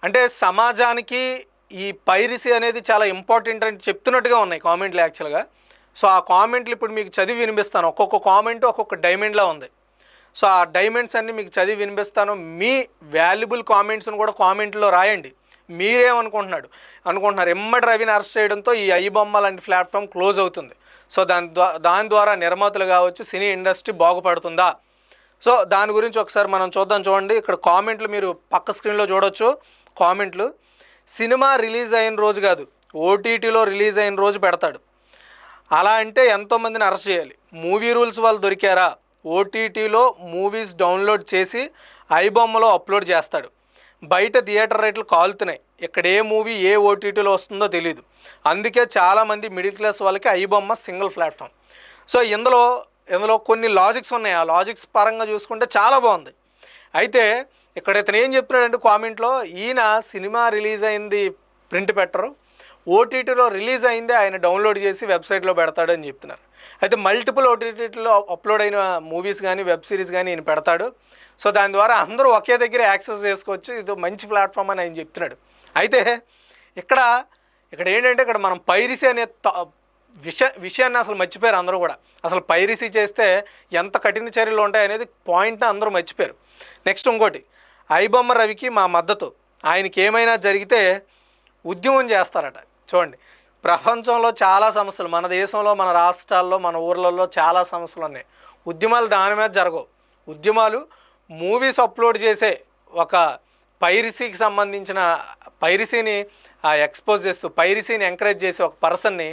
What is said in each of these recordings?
అంటే సమాజానికి ఈ పైరసీ అనేది చాలా ఇంపార్టెంట్ అని చెప్తున్నట్టుగా ఉన్నాయి కామెంట్లు యాక్చువల్గా. సో ఆ కామెంట్లు ఇప్పుడు మీకు చదివి వినిపిస్తాను. ఒక్కొక్క కామెంట్ ఒక్కొక్క డైమండ్లా ఉంది. సో ఆ డైమండ్స్ అన్నీ మీకు చదివి వినిపిస్తాను. మీ వాల్యుబుల్ కామెంట్స్ని కూడా కామెంట్లో రాయండి. అనుకుంటున్నారు ఎమ్మడి రవిని అరెస్ట్ చేయడంతో ఈ ఐబొమ్మ లాంటి ప్లాట్ఫామ్ క్లోజ్ అవుతుంది. సో దాని ద్వారా నిర్మాతలు కావచ్చు, సినీ ఇండస్ట్రీ బాగుపడుతుందా? సో దాని గురించి ఒకసారి మనం చూడండి. ఇక్కడ కామెంట్లు మీరు పక్క స్క్రీన్లో చూడొచ్చు. కామెంట్లు సినిమా రిలీజ్ అయిన రోజు కాదు, ఓటీటీలో రిలీజ్ అయిన రోజు పెడతాడు. అలా అంటే ఎంతోమందిని అరెస్ట్ చేయాలి. మూవీ రూల్స్ వాళ్ళు దొరికారా? ఓటీటీలో మూవీస్ డౌన్లోడ్ చేసి ఐబొమ్మలో అప్లోడ్ చేస్తాడు. బయట థియేటర్ రేట్లు కాలుతున్నాయి. ఇక్కడ ఏ మూవీ ఏ ఓటీటీలో వస్తుందో తెలియదు. అందుకే చాలామంది మిడిల్ క్లాస్ వాళ్ళకి ఐబొమ్మ సింగిల్ ప్లాట్ఫామ్. సో ఇందులో కొన్ని లాజిక్స్ ఉన్నాయి. ఆ లాజిక్స్ పరంగా చూసుకుంటే చాలా బాగుంది. అయితే ఇక్కడ ఇతను ఏం చెప్తున్నాడంటే కామెంట్లో, ఈయన సినిమా రిలీజ్ అయింది ప్రింట్ పెట్టరు, ఓటీటీలో రిలీజ్ అయిందే ఆయన డౌన్లోడ్ చేసి వెబ్సైట్లో పెడతాడు అని చెప్తున్నారు. అయితే మల్టిపుల్ ఓటీటీలో అప్లోడ్ అయిన మూవీస్ కానీ వెబ్ సిరీస్ కానీ ఈయన పెడతాడు. సో దాని ద్వారా అందరూ ఒకే దగ్గర యాక్సెస్ చేసుకోవచ్చు. ఇది మంచి ప్లాట్ఫామ్ అని ఆయన చెప్తున్నాడు. అయితే ఇక్కడ ఏంటంటే ఇక్కడ మనం పైరసీ అనే విషయాన్ని అసలు మర్చిపోయారు అందరూ కూడా. అసలు పైరసీ చేస్తే ఎంత కఠిన చర్యలు ఉంటాయి అనేది పాయింట్ని అందరూ మర్చిపోయారు. నెక్స్ట్ ఇంకోటి, ఐబొమ్మ రవికి మా మద్దతు, ఆయనకి ఏమైనా జరిగితే ఉద్యమం చేస్తారట. చూడండి, ప్రపంచంలో చాలా సమస్యలు, మన దేశంలో, మన రాష్ట్రాల్లో, మన ఊర్లలో చాలా సమస్యలు ఉన్నాయి. ఉద్యమాలు దాని మీద జరగవు. ఉద్యమాలు మూవీస్ అప్లోడ్ చేసే ఒక పైరసీకి సంబంధించిన పైరసీని ఎక్స్పోజ్ చేస్తూ పైరసీని ఎంకరేజ్ చేసే ఒక పర్సన్ని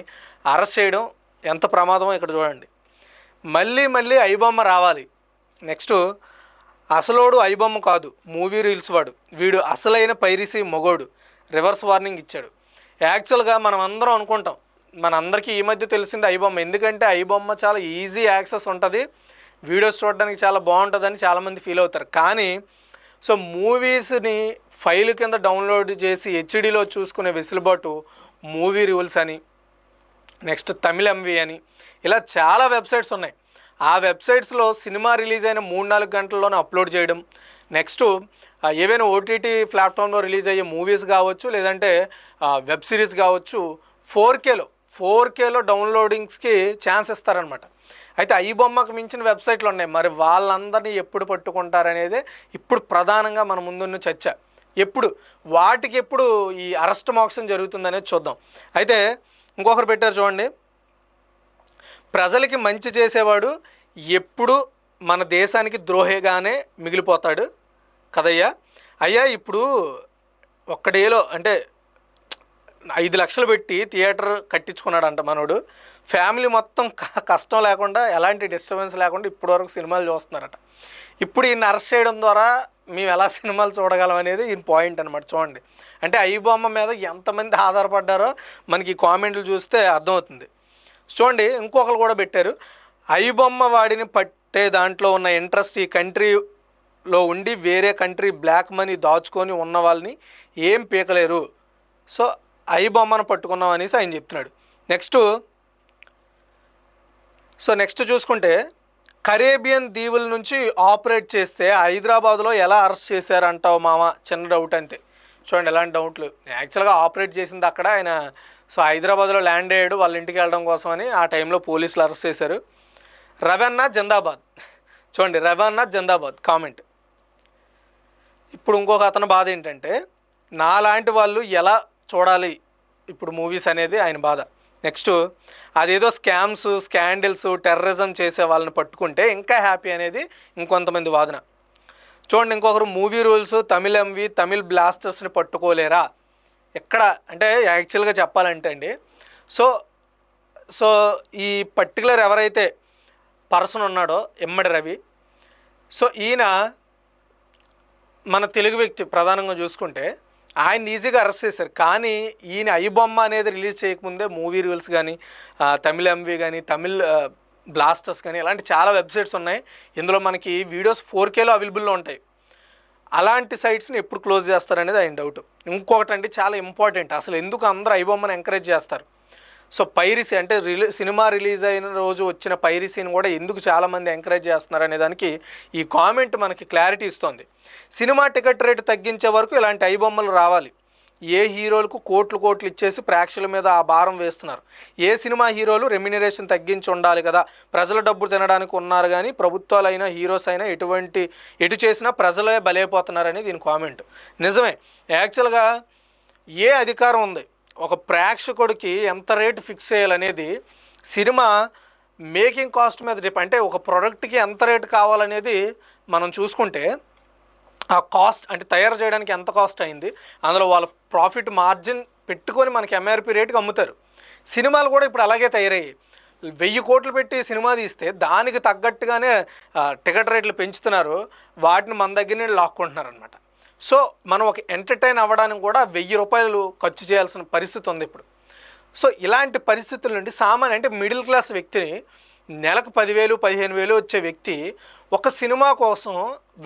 అరెస్ట్ చేయడం ఎంత ప్రమాదమో ఇక్కడ చూడండి. మళ్ళీ ఐబొమ్మ రావాలి. నెక్స్ట్, అసలోడు ఐబొమ్మ కాదు, మూవీ రీల్స్ వాడు, వీడు అసలైన పైరసీ మొగోడు, రివర్స్ వార్నింగ్ ఇచ్చాడు. యాక్చువల్గా మనం అందరం అనుకుంటాం, మనందరికీ ఈ మధ్య తెలిసింది ఐబొమ్మ. ఎందుకంటే ఐబొమ్మ చాలా ఈజీ యాక్సెస్ ఉంటుంది, వీడియోస్ చూడడానికి చాలా బాగుంటుందని చాలామంది ఫీల్ అవుతారు. కానీ సో మూవీస్ని ఫైల్ కింద డౌన్లోడ్ చేసి హెచ్డీలో చూసుకునే వెసులుబాటు మూవీ రూల్స్ అని, నెక్స్ట్ తమిళ్ ఎంవి అని, ఇలా చాలా వెబ్సైట్స్ ఉన్నాయి. ఆ వెబ్సైట్స్లో సినిమా రిలీజ్ అయిన 3-4 గంటల్లోనే అప్లోడ్ చేయడం. నెక్స్ట్ ఏవైనా ఓటీటీ ప్లాట్ఫామ్లో రిలీజ్ అయ్యే మూవీస్ కావచ్చు, లేదంటే వెబ్ సిరీస్ కావచ్చు, 4Kలో డౌన్లోడింగ్స్కి ఛాన్స్ ఇస్తారనమాట. అయితే ఐబొమ్మకు మించిన వెబ్సైట్లు ఉన్నాయి. మరి వాళ్ళందరినీ ఎప్పుడు పట్టుకుంటారనేదే ఇప్పుడు ప్రధానంగా మన ముందున్న చర్చ. వాటికి ఎప్పుడు ఈ అరెస్ట్ మోక్షం జరుగుతుందనేది చూద్దాం. అయితే ఇంకొకరు పెట్టారు చూడండి, ప్రజలకి మంచి చేసేవాడు ఎప్పుడు మన దేశానికి ద్రోహిగానే మిగిలిపోతాడు కదయ్యా. ఇప్పుడు ఒక్క డేలో అంటే 5 లక్షలు పెట్టి థియేటర్ కట్టించుకున్నాడంట మనోడు. ఫ్యామిలీ మొత్తం కష్టం లేకుండా, ఎలాంటి డిస్టర్బెన్స్ లేకుండా ఇప్పటివరకు సినిమాలు చూస్తున్నారట. ఇప్పుడు ఈయన అరెస్ట్ చేయడం ద్వారా మేము ఎలా సినిమాలు చూడగలం అనేది ఈయన పాయింట్ అనమాట. చూడండి, అంటే ఐబొమ్మ మీద ఎంతమంది ఆధారపడ్డారో మనకి కామెంట్లు చూస్తే అర్థమవుతుంది. చూడండి, ఇంకొకరు కూడా పెట్టారు, ఐబొమ్మ వాడిని పట్టే దాంట్లో ఉన్న ఇంట్రెస్ట్ ఈ కంట్రీలో ఉండి వేరే కంట్రీ బ్లాక్ మనీ దాచుకొని ఉన్న వాళ్ళని ఏం పీకలేరు. సో ఐబొమ్మను పట్టుకున్నాం అనేసి ఆయన చెప్తున్నాడు. నెక్స్ట్ చూసుకుంటే, కరేబియన్ దీవుల నుంచి ఆపరేట్ చేస్తే హైదరాబాద్లో ఎలా అరెస్ట్ చేశారంటావు మామ, చిన్న డౌట్ అంతే. చూడండి, ఎలాంటి డౌట్లు. యాక్చువల్గా ఆపరేట్ చేసింది అక్కడ ఆయన. సో హైదరాబాద్లో ల్యాండ్ అయ్యాడు వాళ్ళ ఇంటికి వెళ్ళడం కోసం అని. ఆ టైంలో పోలీసులు అరెస్ట్ చేశారు. రవన్నా జిందాబాద్. చూడండి, రవన్నా జిందాబాద్ కామెంట్. ఇప్పుడు ఇంకొక అతని బాధ ఏంటంటే, నాలాంటి వాళ్ళు ఎలా చూడాలి ఇప్పుడు మూవీస్ అనేది ఆయన బాధ. నెక్స్ట్, అదేదో స్కామ్స్, స్కాండిల్స్, టెర్రరిజం చేసే వాళ్ళని పట్టుకుంటే ఇంకా హ్యాపీ అనేది ఇంకొంతమంది వాదన. చూడండి, ఇంకొకరు movie rules, Tamil MV, Tamil బ్లాస్టర్స్ని పట్టుకోలేరా. ఎక్కడ అంటే యాక్చువల్గా చెప్పాలంటే అండి, సో ఈ పర్టికులర్ ఎవరైతే పర్సన్ ఉన్నాడో ఎమ్మడి రవి, సో ఈయన మన తెలుగు వ్యక్తి ప్రధానంగా చూసుకుంటే ఆయన ఈజీగా అరెస్ట్ చేశారు. కానీ ఈయన ఐబొమ్మ అనేది రిలీజ్ చేయకముందే మూవీ రూల్స్ కానీ, తమిళ్ ఎంవి కానీ, తమిళ్ బ్లాస్టర్స్ కానీ, ఇలాంటి చాలా వెబ్సైట్స్ ఉన్నాయి. ఇందులో మనకి వీడియోస్ 4Kలో అవైలబుల్లో ఉంటాయి. అలాంటి సైట్స్ని ఎప్పుడు క్లోజ్ చేస్తారనేది ఆయన డౌట్. ఇంకొకటి అండి, చాలా ఇంపార్టెంట్, అసలు ఎందుకు అందరూ ఐబొమ్మని ఎంకరేజ్ చేస్తారు. సో పైరసీ అంటే సినిమా రిలీజ్ అయిన రోజు వచ్చిన పైరసీని కూడా ఎందుకు చాలామంది ఎంకరేజ్ చేస్తున్నారు అనే దానికి ఈ కామెంట్ మనకి క్లారిటీ ఇస్తుంది. సినిమా టికెట్ రేటు తగ్గించే వరకు ఇలాంటి ఐబొమ్మలు రావాలి. ఏ హీరోలకు కోట్లు ఇచ్చేసి ప్రేక్షకుల మీద ఆ భారం వేస్తున్నారు. ఏ సినిమా హీరోలు రెమ్యునరేషన్ తగ్గించి ఉండాలి కదా, ప్రజల డబ్బు తినడానికి ఉన్నారు కానీ ప్రభుత్వాలైనా హీరోస్ అయినా ఎటు చేసినా ప్రజలే బలైపోతున్నారని దీని కామెంట్. నిజమే, యాక్చువల్గా ఏ అధికారం ఉంది ఒక ప్రేక్షకుడికి ఎంత రేటు ఫిక్స్ చేయాలనేది సినిమా మేకింగ్ కాస్ట్ మీద డిపెండ్. అంటే ఒక ప్రోడక్ట్కి ఎంత రేటు కావాలనేది మనం చూసుకుంటే ఆ కాస్ట్ అంటే తయారు చేయడానికి ఎంత కాస్ట్ అయింది, అందులో వాళ్ళ ప్రాఫిట్ మార్జిన్ పెట్టుకొని మనకి ఎంఆర్పి రేటుకి అమ్ముతారు. సినిమాలు కూడా ఇప్పుడు అలాగే తయారయ్యాయి. 1000 కోట్లు పెట్టి సినిమా తీస్తే దానికి తగ్గట్టుగానే టికెట్ రేట్లు పెంచుతున్నారు, వాటిని మన దగ్గర నుండి లాక్కుంటున్నారు అనమాట. సో మనం ఒక ఎంటర్టైన్ అవ్వడానికి కూడా 1000 రూపాయలు ఖర్చు చేయాల్సిన పరిస్థితి ఉంది ఇప్పుడు. సో ఇలాంటి పరిస్థితుల నుండి సామాన్య అంటే మిడిల్ క్లాస్ వ్యక్తిని నెలకు 10,000 15,000 వచ్చే వ్యక్తి ఒక సినిమా కోసం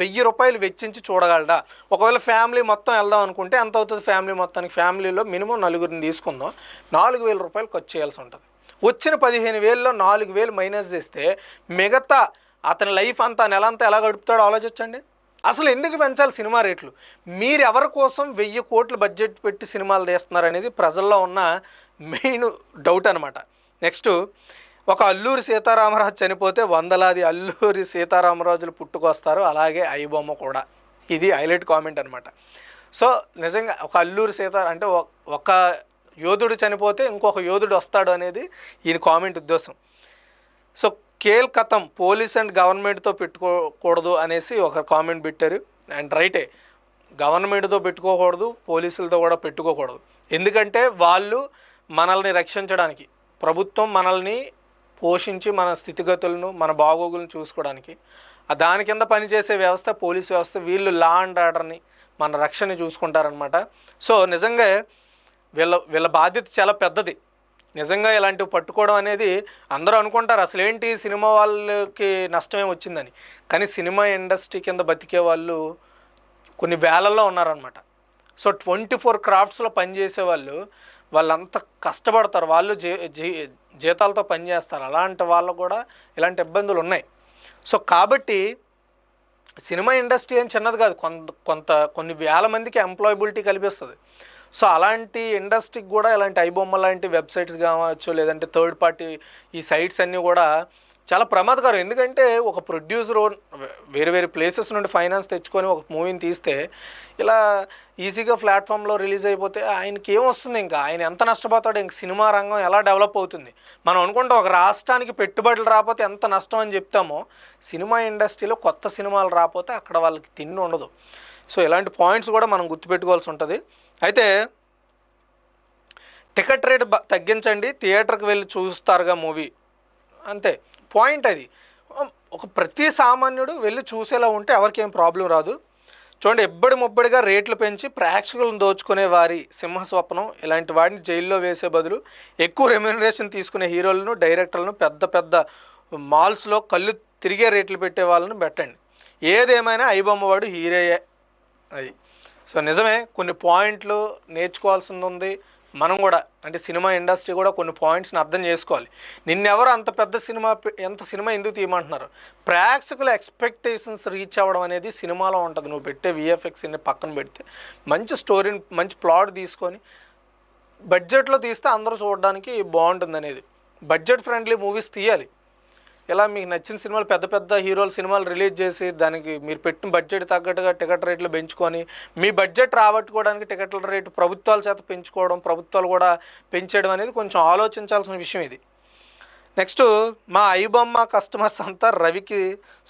1000 రూపాయలు వెచ్చించి చూడగలడా? ఒకవేళ ఫ్యామిలీ మొత్తం వెళ్దాం అనుకుంటే ఎంత అవుతుంది? ఫ్యామిలీ మొత్తానికి ఫ్యామిలీలో మినిమం 4 తీసుకుందాం, 4,000 రూపాయలు ఖర్చు చేయాల్సి ఉంటుంది. వచ్చిన 15,000లో 4,000 మైనస్ చేస్తే మిగతా అతని లైఫ్ అంతా నెల అంతా ఎలా గడుపుతాడో ఆలోచించండి. అసలు ఎందుకు పెంచాలి సినిమా రేట్లు? మీరు ఎవరి కోసం 1000 కోట్లు బడ్జెట్ పెట్టి సినిమాలు తీస్తున్నారు అనేది ప్రజల్లో ఉన్న మెయిన్ డౌట్ అనమాట. నెక్స్ట్, ఒక అల్లూరి సీతారామరాజు చనిపోతే వందలాది అల్లూరి సీతారామరాజులు పుట్టుకొస్తారు, అలాగే ఐబొమ్మ కూడా. ఇది హైలైట్ కామెంట్ అనమాట. సో నిజంగా ఒక అల్లూరి అంటే ఒక యోధుడు చనిపోతే ఇంకొక యోధుడు వస్తాడు అనేది ఈయన కామెంట్ ఉద్దేశం. సో కేల్ కథం పోలీస్ అండ్ గవర్నమెంట్తో పెట్టుకోకూడదు అనేసి ఒక కామెంట్ పెట్టారు. అండ్ రైటే, గవర్నమెంట్తో పెట్టుకోకూడదు, పోలీసులతో కూడా పెట్టుకోకూడదు. ఎందుకంటే వాళ్ళు మనల్ని రక్షించడానికి, ప్రభుత్వం మనల్ని పోషించి మన స్థితిగతులను మన బాగోగులను చూసుకోవడానికి దాని కింద పనిచేసే వ్యవస్థ పోలీస్ వ్యవస్థ. వీళ్ళు లా అండ్ ఆర్డర్ని మన రక్షణని చూసుకుంటారనమాట. సో నిజంగా వీళ్ళ బాధ్యత చాలా పెద్దది. నిజంగా ఇలాంటివి పట్టుకోవడం అనేది అందరూ అనుకుంటారు అసలు ఏంటి సినిమా వాళ్ళకి నష్టమే వచ్చిందని, కానీ సినిమా ఇండస్ట్రీ కింద బతికే వాళ్ళు కొన్ని వేలల్లో ఉన్నారనమాట. సో 24 క్రాఫ్ట్స్లో పనిచేసే వాళ్ళంతా కష్టపడతారు, వాళ్ళు జీతాలతో పనిచేస్తారు. అలాంటి వాళ్ళకు కూడా ఇలాంటి ఇబ్బందులు ఉన్నాయి. సో కాబట్టి సినిమా ఇండస్ట్రీ ఏం చిన్నది కాదు, కొన్ని వేల మందికి ఎంప్లాయబిలిటీ కల్పిస్తుంది. సో అలాంటి ఇండస్ట్రీకి కూడా ఇలాంటి ఐబొమ్మ లాంటి వెబ్సైట్స్ కావచ్చు, లేదంటే థర్డ్ పార్టీ ఈ సైట్స్ అన్నీ కూడా చాలా ప్రమాదకరం. ఎందుకంటే ఒక ప్రొడ్యూసర్ వేరే ప్లేసెస్ నుండి ఫైనాన్స్ తెచ్చుకొని ఒక మూవీని తీస్తే ఇలా ఈజీగా ప్లాట్ఫామ్లో రిలీజ్ అయిపోతే ఆయనకి ఏమొస్తుంది? ఇంకా ఆయన ఎంత నష్టపోతాడు? ఇంక సినిమా రంగం ఎలా డెవలప్ అవుతుంది? మనం అనుకుంటాం ఒక రాష్ట్రానికి పెట్టుబడులు రాకపోతే ఎంత నష్టం అని చెప్తామో, సినిమా ఇండస్ట్రీలో కొత్త సినిమాలు రాకపోతే అక్కడ వాళ్ళకి తిండి ఉండదు. సో ఇలాంటి పాయింట్స్ కూడా మనం గుర్తుపెట్టుకోవాల్సి ఉంటుంది. అయితే టికెట్ రేట్ తగ్గించండి, థియేటర్కి వెళ్ళి చూస్తారుగా మూవీ, అంతే పాయింట్. అది ఒక ప్రతి సామాన్యుడు వెళ్ళి చూసేలా ఉంటే ఎవరికి ఏం ప్రాబ్లం రాదు. చూడండి, ముబ్బడిగా రేట్లు పెంచి ప్రేక్షకులను దోచుకునే వారి సింహస్వప్నం. ఇలాంటి వాడిని జైల్లో వేసే బదులు ఎక్కువ రెమ్యూనరేషన్ తీసుకునే హీరోలను, డైరెక్టర్లను పెద్ద మాల్స్లో కళ్ళు తిరిగే రేట్లు పెట్టే వాళ్ళని పెట్టండి. ఏదేమైనా ఐబొమ్మ వాడు హీరోయే అది. సో నిజమే, కొన్ని పాయింట్లు నేర్చుకోవాల్సింది ఉంది మనం కూడా. అంటే సినిమా ఇండస్ట్రీ కూడా కొన్ని పాయింట్స్ని అర్థం చేసుకోవాలి. నిన్నెవరు ఎంత సినిమా ఎందుకు తీయమంటున్నారు? ప్రేక్షకుల ఎక్స్పెక్టేషన్స్ రీచ్ అవ్వడం అనేది సినిమాలో ఉంటుంది. నువ్వు పెట్టే విఎఫ్ఎక్స్ని పక్కన పెడితే మంచి స్టోరీని, మంచి ప్లాట్ తీసుకొని బడ్జెట్లో తీస్తే అందరూ చూడడానికి బాగుంటుంది అనేది. బడ్జెట్ ఫ్రెండ్లీ మూవీస్ తీయాలి. ఇలా మీకు నచ్చిన సినిమాలు పెద్ద హీరోల సినిమాలు రిలీజ్ చేసి దానికి మీరు పెట్టిన బడ్జెట్ తగ్గట్టుగా టికెట్ రేట్లు పెంచుకొని మీ బడ్జెట్ రాబట్టుకోవడానికి టికెట్ల రేటు ప్రభుత్వాల చేత పెంచుకోవడం, ప్రభుత్వాలు కూడా పెంచేయడం అనేది కొంచెం ఆలోచించాల్సిన విషయం ఇది. నెక్స్ట్, మా ఐబొమ్మ కస్టమర్స్ అంతా రవికి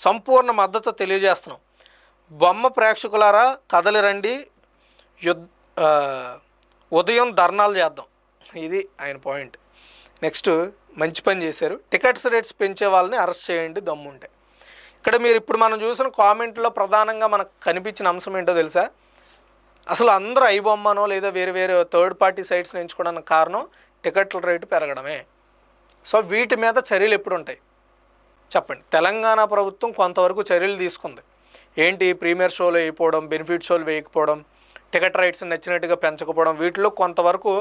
సంపూర్ణ మద్దతు తెలియజేస్తున్నాం. బొమ్మ ప్రేక్షకులారా కదలి రండి, ఉదయం ధర్నాలు చేద్దాం. ఇది ఆయన పాయింట్. నెక్స్ట్, మంచి పని చేశారు, టికెట్స్ రేట్స్ పెంచే వాళ్ళని అరెస్ట్ చేయండి దమ్ముంటే. ఇక్కడ ఇప్పుడు మనం చూసిన కామెంట్లో ప్రధానంగా మనకు కనిపించిన అంశం ఏంటో తెలుసా? అసలు అందరూ ఐబొమ్మనో లేదా వేరే థర్డ్ పార్టీ సైట్స్ని ఎంచుకోవడానికి కారణం టికెట్ల రేటు పెరగడమే. సో వీటి మీద చర్యలు ఎప్పుడు ఉంటాయి చెప్పండి? తెలంగాణ ప్రభుత్వం కొంతవరకు చర్యలు తీసుకుంది. ఏంటి? ప్రీమియర్ షోలు వేయకపోవడం, బెనిఫిట్ షోలు వేయకపోవడం, టికెట్ రైట్స్ నచ్చినట్టుగా పెంచకపోవడం, వీటిలో కొంతవరకు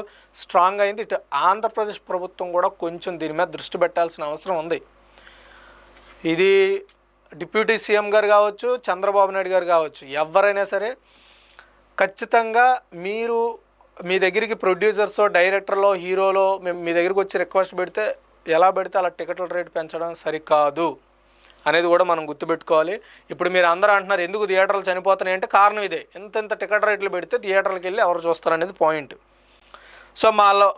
స్ట్రాంగ్ అయింది. ఇటు ఆంధ్రప్రదేశ్ ప్రభుత్వం కూడా కొంచెం దీని మీద దృష్టి పెట్టాల్సిన అవసరం ఉంది. ఇది డిప్యూటీ సీఎం గారు కావచ్చు, చంద్రబాబు నాయుడు గారు కావచ్చు, ఎవరైనా సరే ఖచ్చితంగా మీరు మీ దగ్గరికి ప్రొడ్యూసర్సో, డైరెక్టర్లో, హీరోలో మీ దగ్గరికి వచ్చి రిక్వెస్ట్ పెడితే ఎలా పెడితే అలా టికెట్ల రేటు పెంచడం సరికాదు అనేది కూడా మనం గుర్తుపెట్టుకోవాలి. ఇప్పుడు మీరు అందరూ అంటున్నారు ఎందుకు థియేటర్లు చనిపోతున్నాయి అంటే కారణం ఇదే. ఇంత టికెట్ రేట్లు పెడితే థియేటర్లకు వెళ్ళి ఎవరు చూస్తారనేది పాయింట్. సో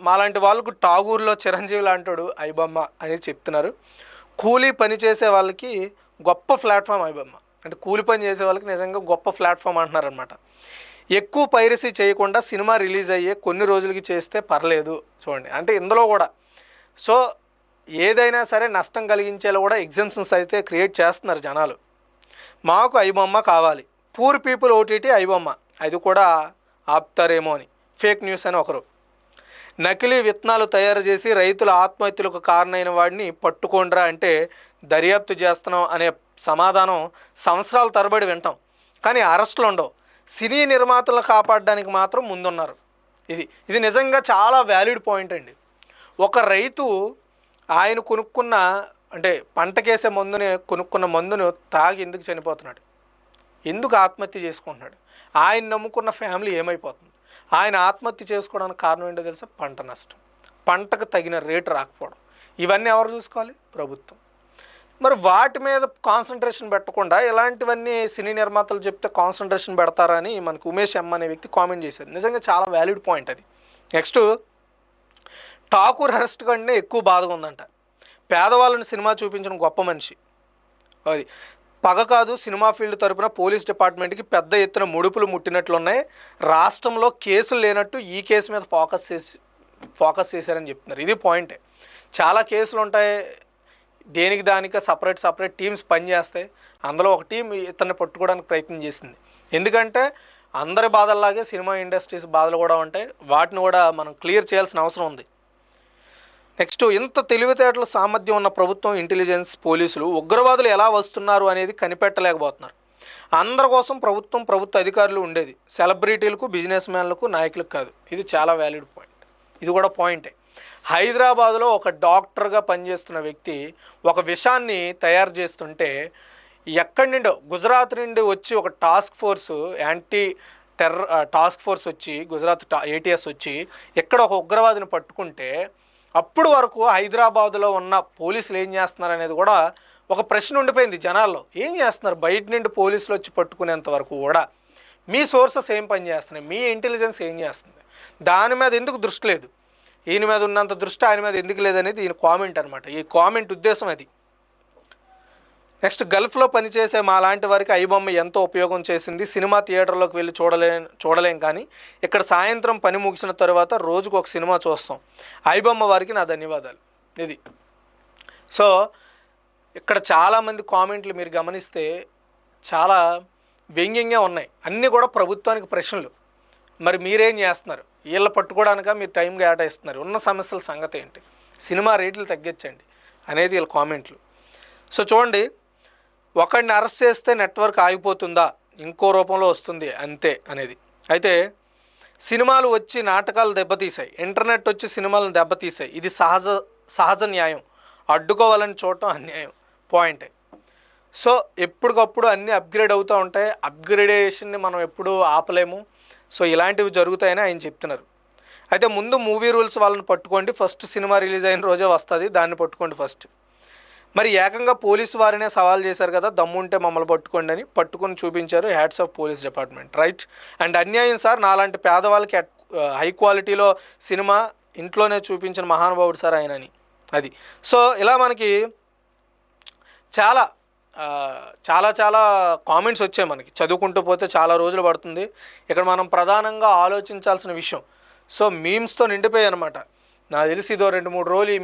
మాలాంటి వాళ్ళకు టాగూర్లో చిరంజీవి లాంటాడు ఐబొమ్మ అని చెప్తున్నారు. కూలీ పని చేసే వాళ్ళకి గొప్ప ప్లాట్ఫామ్ ఐబొమ్మ. అంటే కూలి పని చేసే వాళ్ళకి నిజంగా గొప్ప ప్లాట్ఫామ్ అంటున్నారనమాట. ఎక్కువ పైరసీ చేయకుండా సినిమా రిలీజ్ అయ్యే కొన్ని రోజులకి చేస్తే పర్లేదు. చూడండి, అంటే ఇందులో కూడా సో ఏదైనా సరే నష్టం కలిగించేలా కూడా ఎగ్జామ్షన్స్ అయితే క్రియేట్ చేస్తున్నారు జనాలు. మాకు ఐబొమ్మ కావాలి, పూర్ పీపుల్ ఓటీటీ ఐబొమ్మ, అది కూడా ఆపుతారేమో అని ఫేక్ న్యూస్ అని ఒకరు. నకిలీ విత్తనాలు తయారు చేసి రైతుల ఆత్మహత్యలకు కారణమైన వాడిని పట్టుకోండ్రా అంటే దర్యాప్తు చేస్తున్నాం అనే సమాధానం సంవత్సరాల తరబడి వింటాం, కానీ అరెస్టులు ఉండవు. సినీ నిర్మాతలను కాపాడడానికి మాత్రం ముందున్నారు. ఇది నిజంగా చాలా వ్యాలిడ్ పాయింట్ అండి. ఒక రైతు ఆయన కొనుక్కున్న అంటే పంటకేసే కొనుక్కున్న మందును తాగి ఎందుకు చనిపోతున్నాడు, ఎందుకు ఆత్మహత్య చేసుకుంటున్నాడు, ఆయన నమ్ముకున్న ఫ్యామిలీ ఏమైపోతుంది? ఆయన ఆత్మహత్య చేసుకోవడానికి కారణం ఏంటో తెలుసా? పంట నష్టం, పంటకు తగిన రేటు రాకపోవడం. ఇవన్నీ ఎవరు చూసుకోవాలి? ప్రభుత్వం. మరి వాటి మీద కాన్సన్ట్రేషన్ పెట్టకుండా ఇలాంటివన్నీ సినీ నిర్మాతలు చెప్తే కాన్సన్ట్రేషన్ పెడతారని మనకు ఉమేష్ ఎమ్ అనే వ్యక్తి కామెంట్ చేశారు. నిజంగా చాలా వ్యాలిడ్ పాయింట్ అది. నెక్స్ట్, ఠాకూర్ అరెస్ట్ కంటే ఎక్కువ బాధగా ఉందంట. పేదవాళ్ళని సినిమా చూపించిన గొప్ప మనిషి అది. పగ కాదు, సినిమా ఫీల్డ్ తరపున పోలీస్ డిపార్ట్మెంట్కి పెద్ద ఎత్తున ముడుపులు ముట్టినట్లున్నాయి. రాష్ట్రంలో కేసులు లేనట్టు ఈ కేసు మీద ఫోకస్ చేశారని చెప్తున్నారు. ఇది పాయింటే. చాలా కేసులు ఉంటాయి, దేనికి దానికి సపరేట్ టీమ్స్ పనిచేస్తాయి. అందులో ఒక టీం ఇతన్ని పట్టుకోవడానికి ప్రయత్నం చేసింది. ఎందుకంటే అందరి బాధల్లాగే సినిమా ఇండస్ట్రీస్ బాధలు కూడా ఉంటాయి, వాటిని కూడా మనం క్లియర్ చేయాల్సిన అవసరం ఉంది. నెక్స్ట్, ఇంత తెలివితేటల సామర్థ్యం ఉన్న ప్రభుత్వం, ఇంటెలిజెన్స్, పోలీసులు ఉగ్రవాదులు ఎలా వస్తున్నారు అనేది కనిపెట్టలేకపోతున్నారు. అందరి కోసం ప్రభుత్వ అధికారులు ఉండేది, సెలబ్రిటీలకు, బిజినెస్ మ్యాన్లకు, నాయకులకు కాదు. ఇది చాలా వ్యాలిడ్ పాయింట్. ఇది కూడా పాయింటే. హైదరాబాదులో ఒక డాక్టర్గా పనిచేస్తున్న వ్యక్తి ఒక విషాన్ని తయారు చేస్తుంటే ఎక్కడి నుండో గుజరాత్ నుండి వచ్చి ఒక యాంటీ టెర్రర్ టాస్క్ ఫోర్స్ వచ్చి, గుజరాత్ ATS వచ్చి ఎక్కడ ఒక ఉగ్రవాదిని పట్టుకుంటే అప్పుడు వరకు హైదరాబాదులో ఉన్న పోలీసులు ఏం చేస్తున్నారు అనేది కూడా ఒక ప్రశ్న ఉండిపోయింది జనాల్లో. ఏం చేస్తున్నారు? బయట నుండి పోలీసులు వచ్చి పట్టుకునేంత వరకు కూడా మీ సోర్సెస్ ఏం పని చేస్తున్నాయి, మీ ఇంటెలిజెన్స్ ఏం చేస్తుంది, దాని మీద ఎందుకు దృష్టి లేదు? ఈయన మీద ఉన్నంత దృష్టి ఆయన మీద ఎందుకు లేదనేది ఈయన కామెంట్ అనమాట. ఈ కామెంట్ ఉద్దేశం అది. నెక్స్ట్, గల్ఫ్లో పనిచేసే మా లాంటి వారికి ఐబొమ్మ ఎంతో ఉపయోగం చేసింది. సినిమా థియేటర్లోకి వెళ్ళి చూడలేం కానీ ఇక్కడ సాయంత్రం పని ముగిసిన తర్వాత రోజుకు ఒక సినిమా చూస్తాం. ఐబొమ్మ వారికి నా ధన్యవాదాలు. ఇది. సో ఇక్కడ చాలామంది కామెంట్లు మీరు గమనిస్తే చాలా వ్యంగ్యంగా ఉన్నాయి. అన్నీ కూడా ప్రభుత్వానికి ప్రశ్నలు. మరి మీరేం చేస్తున్నారు? వీళ్ళ పట్టుకోవడానిక మీరు టైం కేటాయిస్తున్నారు? ఉన్న సమస్యల సంగతి ఏంటి? సినిమా రేట్లు తగ్గించండి అనేది వీళ్ళ కామెంట్లు. సో చూడండి, ఒకడిని అరెస్ట్ చేస్తే నెట్వర్క్ ఆగిపోతుందా, ఇంకో రూపంలో వస్తుంది అంతే అనేది. అయితే సినిమాలు వచ్చి నాటకాలు దెబ్బతీసాయి, ఇంటర్నెట్ వచ్చి సినిమాలను దెబ్బతీసాయి. ఇది సహజ న్యాయం, అడ్డుకోవాలని చూడటం అన్యాయం. పాయింటే. సో ఎప్పటికప్పుడు అన్నీ అప్గ్రేడ్ అవుతూ ఉంటాయి, అప్గ్రేడేషన్ని మనం ఎప్పుడూ ఆపలేము. సో ఇలాంటివి జరుగుతాయని ఆయన చెప్తున్నారు. అయితే ముందు మూవీ రూల్స్ వాళ్ళని పట్టుకోండి, ఫస్ట్ సినిమా రిలీజ్ అయిన రోజే వస్తుంది, దాన్ని పట్టుకోండి ఫస్ట్. మరి ఏకంగా పోలీసు వారినే సవాల్ చేశారు కదా, దమ్ముంటే మమ్మల్ని పట్టుకోండి అని పట్టుకొని చూపించారు. Hats off police department, right. And అన్యాయం సార్, నాలాంటి పేదవాళ్ళకి హై క్వాలిటీలో సినిమా ఇంట్లోనే చూపించిన మహానుభావుడు సార్ ఆయనని. అది. సో ఇలా మనకి చాలా కామెంట్స్ వచ్చాయి. మనకి చదువుకుంటూ పోతే చాలా రోజులు పడుతుంది. ఇక్కడ మనం ప్రధానంగా ఆలోచించాల్సిన విషయం, సో మీమ్స్తో నిండిపోయాయి అనమాట. నాకు తెలిసి ఇదో 2-3 రోజులు ఈ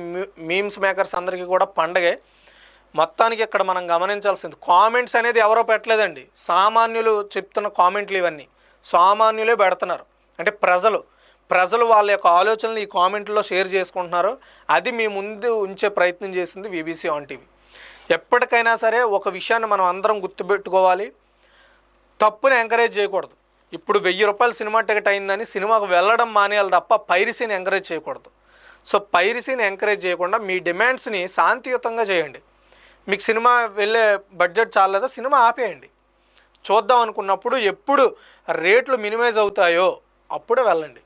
మీమ్స్ మేకర్స్ అందరికీ కూడా పండగే. మొత్తానికి ఇక్కడ మనం గమనించాల్సింది, కామెంట్స్ అనేది ఎవరో పెట్టలేదండి, సామాన్యులు చెప్తున్న కామెంట్లు ఇవన్నీ సామాన్యులే పెడుతున్నారు. అంటే ప్రజలు వాళ్ళ యొక్క ఆలోచనలు ఈ కామెంట్లో షేర్ చేసుకుంటున్నారు. అది మీ ముందు ఉంచే ప్రయత్నం చేసింది BBC ఆన్ టీవీ. ఎప్పటికైనా సరే ఒక విషయాన్ని మనం అందరం గుర్తుపెట్టుకోవాలి, తప్పుని ఎంకరేజ్ చేయకూడదు. ఇప్పుడు 1000 రూపాయలు సినిమా టికెట్ అయిందని సినిమాకు వెళ్ళడం మానేయాలి తప్ప పైరసీని ఎంకరేజ్ చేయకూడదు. సో పైరసీని ఎంకరేజ్ చేయకుండా మీ డిమాండ్స్ని శాంతియుతంగా చేయండి. మీకు సినిమా వెళ్ళే బడ్జెట్ చాలేదా, సినిమా ఆపేయండి. చూద్దాం అనుకున్నప్పుడు ఎప్పుడు రేట్లు మినిమైజ్ అవుతాయో అప్పుడే వెళ్ళండి.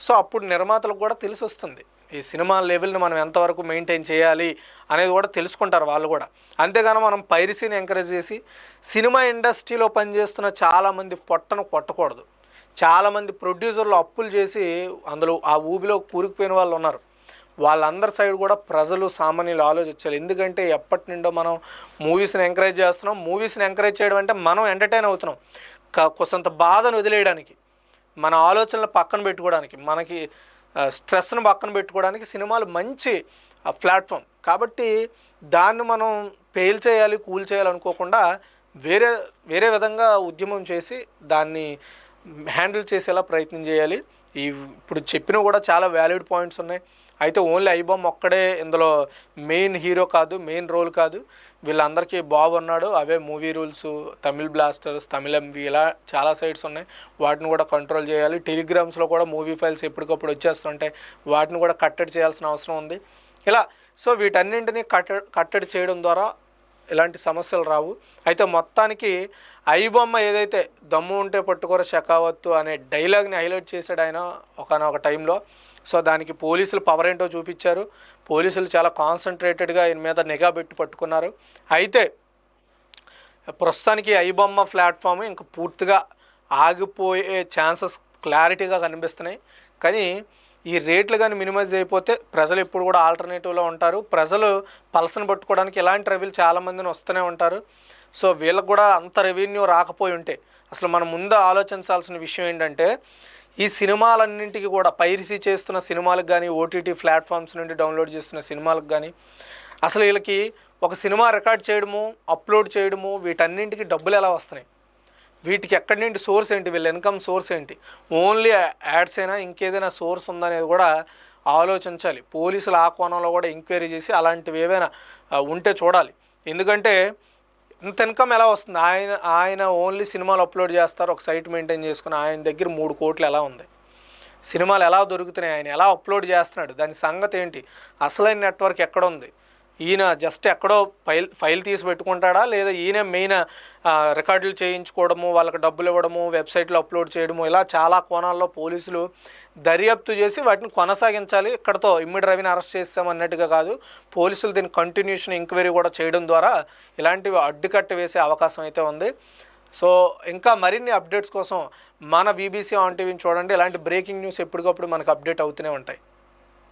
సో అప్పుడు నిర్మాతలకు కూడా తెలిసి వస్తుంది ఈ సినిమా లెవెల్ని మనం ఎంతవరకు మెయింటైన్ చేయాలి అనేది కూడా తెలుసుకుంటారు వాళ్ళు కూడా. అంతేగాని మనం పైరసీని ఎంకరేజ్ చేసి సినిమా ఇండస్ట్రీలో పనిచేస్తున్న చాలామంది పొట్టను కొట్టకూడదు. చాలామంది ప్రొడ్యూసర్లు అప్పులు చేసి అందులో ఆ ఊబిలో కూరుకుపోయిన వాళ్ళు ఉన్నారు. వాళ్ళందరి సైడ్ కూడా ప్రజలు సామాన్యులు ఆలోచించాలి. ఎందుకంటే ఎప్పటి నుండో మనం మూవీస్ని ఎంకరేజ్ చేస్తున్నాం. మూవీస్ని ఎంకరేజ్ చేయడం అంటే మనం ఎంటర్టైన్ అవుతున్నాం. కొంత బాధను వదిలేయడానికి, మన ఆలోచనలు పక్కన పెట్టుకోవడానికి, మనకి స్ట్రెస్ను పక్కన పెట్టుకోవడానికి సినిమాలు మంచి ప్లాట్ఫామ్. కాబట్టి దాన్ని మనం పేల్ చేయాలి, కూల్ చేయాలి అనుకోకుండా వేరే విధంగా ఉద్యమం చేసి దాన్ని హ్యాండిల్ చేసేలా ప్రయత్నం చేయాలి. ఇప్పుడు చెప్పిన కూడా చాలా వ్యాలిడ్ పాయింట్స్ ఉన్నాయి. అయితే ఓన్లీ ఐబామ్ ఒక్కడే ఇందులో మెయిన్ హీరో కాదు, మెయిన్ రోల్ కాదు. వీళ్ళందరికీ బాబు ఉన్నాడు. అవే movie rules, Tamil blasters, Tamil MV, ఇలా చాలా సైట్స్ ఉన్నాయి. వాటిని కూడా కంట్రోల్ చేయాలి. టెలిగ్రామ్స్లో కూడా మూవీ ఫైల్స్ ఎప్పటికప్పుడు వచ్చేస్తుంటాయి. వాటిని కూడా కట్టడి చేయాల్సిన అవసరం ఉంది. ఇలా సో వీటన్నింటినీ కట్టడి చేయడం ద్వారా ఇలాంటి సమస్యలు రావు. అయితే మొత్తానికి ఐబొమ్మ ఏదైతే దమ్ము ఉంటే పట్టుకోర షెకావత్తు అనే డైలాగ్ని హైలైట్ చేశాడు ఆయన ఒకనొక టైంలో. సో దానికి పోలీసులు పవర్ ఏంటో చూపించారు. పోలీసులు చాలా కాన్సన్ట్రేటెడ్గా ఆయన మీద నిఘా పెట్టి పట్టుకున్నారు. అయితే ప్రస్తుతానికి ఐబొమ్మ ప్లాట్ఫామ్ ఇంకా పూర్తిగా ఆగిపోయే ఛాన్సెస్ క్లారిటీగా కనిపిస్తున్నాయి. కానీ ఈ రేట్లు కానీ మినిమైజ్ అయిపోతే ప్రజలు ఎప్పుడు కూడా ఆల్టర్నేటివ్లో ఉంటారు. ప్రజలు పల్సను పట్టుకోవడానికి ఇలాంటి రవిలు చాలామందిని వస్తూనే ఉంటారు. సో వీళ్ళకు కూడా అంత రెవెన్యూ రాకపోయి ఉంటే అసలు మనం ముందు ఆలోచించాల్సిన విషయం ఏంటంటే ఈ సినిమాలన్నింటికి కూడా పైరసీ చేస్తున్న సినిమాలకు కానీ, ఓటీటీ ప్లాట్ఫామ్స్ నుండి డౌన్లోడ్ చేస్తున్న సినిమాలకు కానీ అసలు వీళ్ళకి ఒక సినిమా రికార్డ్ చేయడము, అప్లోడ్ చేయడము, వీటన్నింటికి డబ్బులు ఎలా వస్తున్నాయి, వీటికి ఎక్కడి నుండి సోర్స్ ఏంటి, వీళ్ళ ఇన్కమ్ సోర్స్ ఏంటి, ఓన్లీ యాడ్స్ అయినా ఇంకేదైనా సోర్స్ ఉందనేది కూడా ఆలోచించాలి. పోలీసులు ఆ కోణంలో కూడా ఎంక్వైరీ చేసి అలాంటివి ఏవైనా ఉంటే చూడాలి. ఎందుకంటే ఇంత ఇన్కమ్ ఎలా వస్తుంది? ఆయన ఓన్లీ సినిమాలు అప్లోడ్ చేస్తారు, ఒక సైట్ మెయింటైన్ చేసుకుని ఆయన దగ్గర 3 కోట్లు ఎలా ఉంది? సినిమాలు ఎలా దొరుకుతున్నాయి? ఆయన ఎలా అప్లోడ్ చేస్తున్నాడు? దాని సంగతి ఏంటి? అసలైన నెట్వర్క్ ఎక్కడ ఉంది? ఈయన జస్ట్ ఎక్కడో ఫైల్ తీసి పెట్టుకుంటాడా, లేదా ఈయన మెయిన్ రికార్డులు చేయించుకోవడము, వాళ్ళకి డబ్బులు ఇవ్వడము, వెబ్సైట్లో అప్లోడ్ చేయడము, ఇలా చాలా కోణాల్లో పోలీసులు దర్యాప్తు చేసి వాటిని కొనసాగించాలి. ఇక్కడతో ఇమ్మడి రవిని అరెస్ట్ చేస్తామన్నట్టుగా కాదు, పోలీసులు దీన్ని కంటిన్యూషన్ ఎంక్వైరీ కూడా చేయడం ద్వారా ఇలాంటివి అడ్డుకట్ట వేసే అవకాశం అయితే ఉంది. సో ఇంకా మరిన్ని అప్డేట్స్ కోసం మన వీబీసీ ఆన్ టీవీని చూడండి. ఇలాంటి బ్రేకింగ్ న్యూస్ ఎప్పటికప్పుడు మనకు అప్డేట్ అవుతూనే ఉంటాయి.